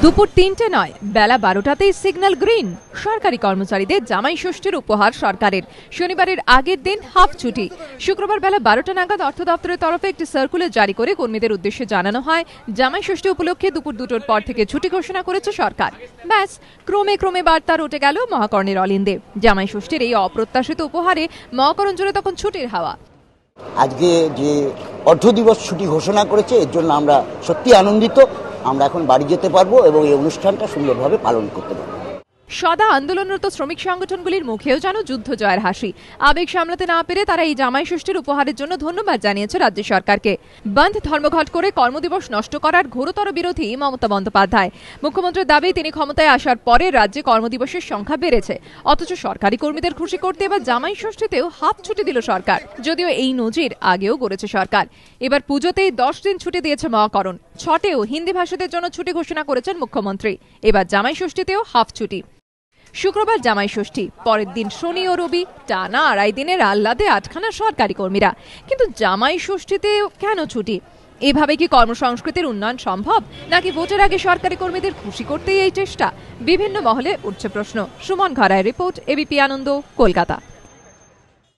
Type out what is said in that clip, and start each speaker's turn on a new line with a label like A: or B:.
A: দুপুর ৩টে নয়, বেলা ১২টাতেই signal green. সরকারি কর্মচারীদের জামাই ষষ্ঠীর উপহার সরকারের। শনিবারের আগের দিন হাফ ছুটি। শুক্রবার বেলা ১২টা নাগাদ অর্থ দপ্তরের তরফে একটি সার্কুলার জারি করে কর্মীদের উদ্দেশ্যে জানানো হয়, জামাই ষষ্ঠী উপলক্ষে দুপুর ২টোর পর থেকে ছুটি ঘোষণা করেছে সরকার। ব্যাস, ক্রমে ক্রমে বার্তা রটে গেল মহাকর্ণের অলিন্দে। জামাই ষষ্ঠীর এই অপ্রত্যাশিত উপহারে মহাকরণ জুড়ে তখন ছুটির হাওয়া।
B: আজকে যে অর্ধ দিবস ছুটি ঘোষণা করেছে, এর জন্য আমরা সত্যি আনন্দিত। আমরা এখন বাড়ি যেতে পারবো এবং এই অনুষ্ঠানটা সুন্দরভাবে পালন করতে পারবো।
A: সদা আন্দোলনরত শ্রমিক সংগঠনগুলির মুখেও যেন যুদ্ধ জয়ের হাসি। আবেগ সামলাতে না পেরে তারা এই জামাই ষষ্ঠীর উপহারের জন্য ধন্যবাদ জানিয়েছে রাজ্য সরকারকে। বন্ধ ধর্মঘট করে কর্মদিবস নষ্ট করার ঘোরতর বিরোধী মমতা বন্দ্যোপাধ্যায়। মুখ্যমন্ত্রীর দাবি, তিনি ক্ষমতায় আসার পরে রাজ্যে কর্মদিবসের সংখ্যা বেড়েছে, অথচ সরকারি কর্মীদের খুশি করতে এবার জামাই ষষ্ঠীতেও হাফ ছুটি দিল সরকার। যদিও এই নজির আগেও গড়েছে সরকার। এবার পুজোতেই ১০ দিন ছুটি দিয়েছে মহাকরণ। ছটেও হিন্দি ভাষীদের জন্য ছুটি ঘোষণা করেছেন মুখ্যমন্ত্রী। এবার জামাই ষষ্ঠীতেও হাফ ছুটি। শুক্রবার জামাই ষষ্ঠী, পরের দিন শনি ও রবি, টানা ২.৫ দিনের আহ্লাদে আটখানা সরকারি কর্মীরা। কিন্তু জামাই ষষ্ঠীতে কেন ছুটি? এভাবে কি কর্মসংস্কৃতির উন্নয়ন সম্ভব, নাকি ভোটের আগে সরকারি কর্মীদের খুশি করতেই এই চেষ্টা? বিভিন্ন মহলে উঠছে প্রশ্ন। সুমন ঘরায় রিপোর্ট, এবিপি আনন্দ, কলকাতা।